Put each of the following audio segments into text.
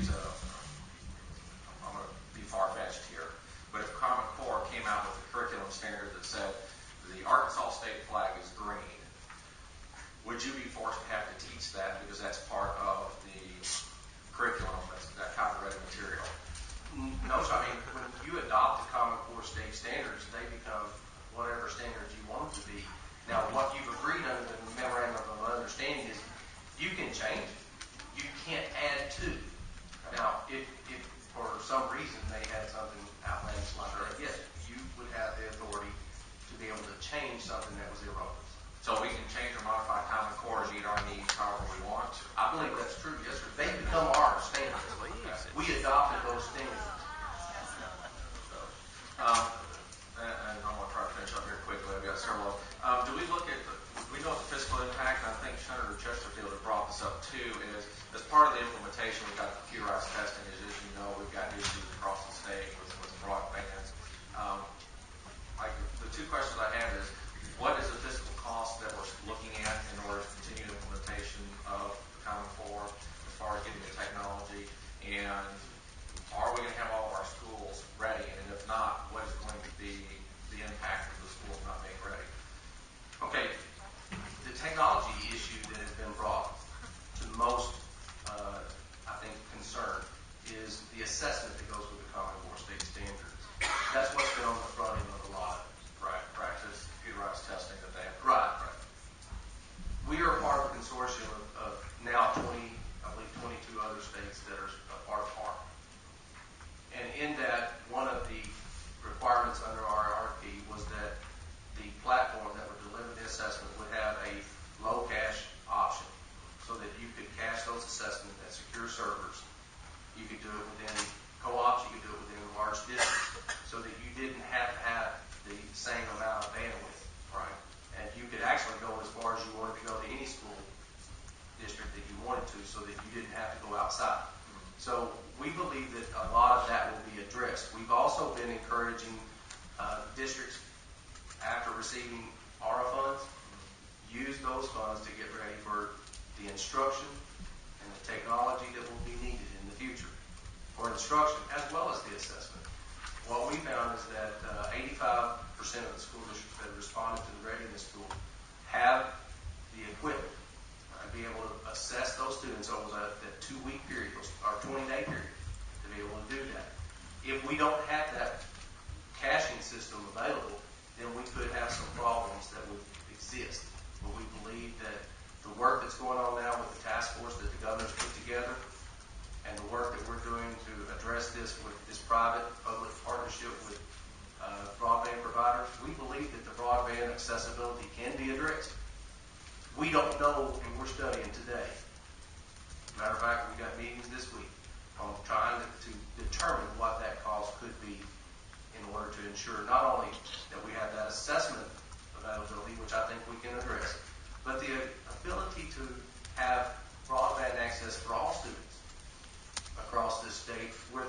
use I'm going to be far-fetched here, but if Common Core came out with a curriculum standard that said the Arkansas state flag is green, would you be forced to have to teach that because that's part of the curriculum, that's that copyrighted material? No, so I mean, when you adopt the Common Core state standards, they become whatever standards you want them to be. Now, what you've agreed under the memorandum of understanding is you can change it. You can't add to. Now, if for some reason they had something outlandish like that, yes, you would have the authority to be able to change something that was erroneous. So we can change or modify Common Core to meet our needs however we want? I believe that's true, yes, sir. They become our standards. We adopted those standards. And I'm going to try to finish up here quickly. I've got several. Do we look at we know the fiscal impact, and I think Senator Chesterfield had brought this up too, is as part of the implementation, we've got computerized testing. As you know, we've got issues across the state with broadband. The two questions I have is, what is the fiscal cost that we're looking at in order to continue the implementation of the Common Core as far as getting the technology? And are we going to have all of our schools ready? And if not, what is going to be the impact of the schools not being ready? Okay, the technology issue that has been brought to most, I think, concern is the assessment that goes with the Common Core state standards. That's what's been on the front end of a lot of it. Right, practice, computerized testing that they have. Right. We are a part of a consortium of now 22 other states that are a part of HARP. And in that, one of the requirements under our RFP was that the platform that would deliver the assessment would have a low cache option so that you could cache those assessments at secure servers. You could do it within co-ops, you could do it within large districts, so that you didn't have to have the same amount of bandwidth, right? And you could actually go as far as you wanted to go to any school district that you wanted to, so that you didn't have to go outside. So we believe that a lot of that will be addressed. We've also been encouraging districts, after receiving ARA funds, use those funds to get ready for the instruction and the technology that will be needed in the future for instruction as well as the assessment. What we found is that 85% of the school districts that responded to the readiness tool have the equipment to be able to assess those students over that 2-week period or 20-day period to be able to do that. If we don't have that caching system available, then we could have some problems that would exist. But we believe that the work that's going on now with the task force that the governor's put together and the work that we're doing to address this with this private-public partnership with broadband providers, we believe that the broadband accessibility can be addressed. We don't know, and we're studying today. Matter of fact, we've got meetings this week on trying to determine what that cost could be in order to ensure not only that we have that assessment availability, which I think we can address, but the ability to have broadband access for all students across this state where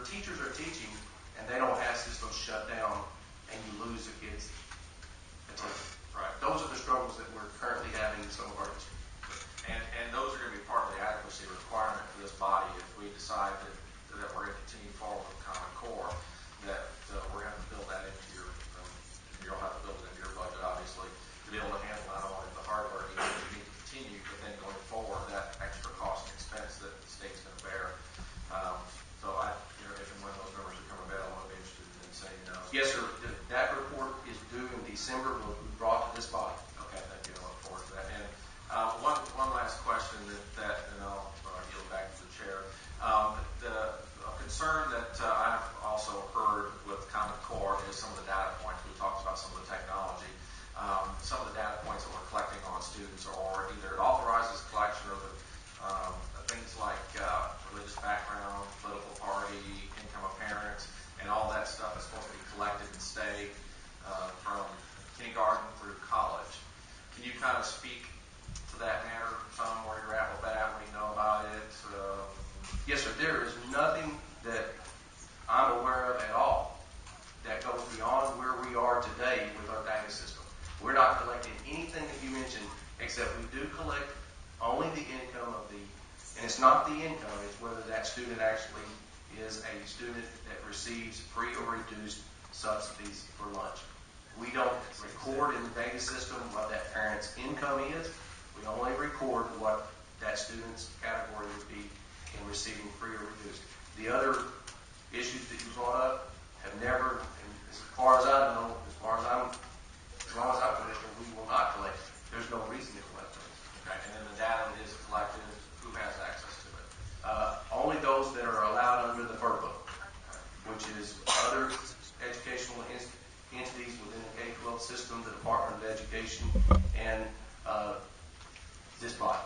teachers are teaching and they don't have systems shut down and you lose the kids' attention. Right. Those are the struggles that we're currently having in some of our districts. And those are going to be part of the adequacy requirement for this body if we decide that we're going to continue forward with Common Core, that we're going to have to build that into your, you'll have to build it into your budget, obviously, to be able to handle not only the hardware you need to continue, but then going forward, that extra cost and expense that the state's going to bear. So if and when those numbers become available, I'd be interested in saying no. Yes, sir. That report is due in December. Will be brought to this body. Okay, thank you. I look forward to that. And one last question and I'll yield back to the chair. student actually is a student that receives free or reduced subsidies for lunch. We don't record in the data system what that parent's income is. We only record what that student's category would be in receiving free or reduced. The other issues that you brought up have never, and as far as I know, as long as I'm commissioner, we will not collect. There's no reason to collect those. Okay, and then the data that is collected, who has access to it? Only those that are allowed under the FERPA, which is other educational entities within the K-12 system, the Department of Education, and this body.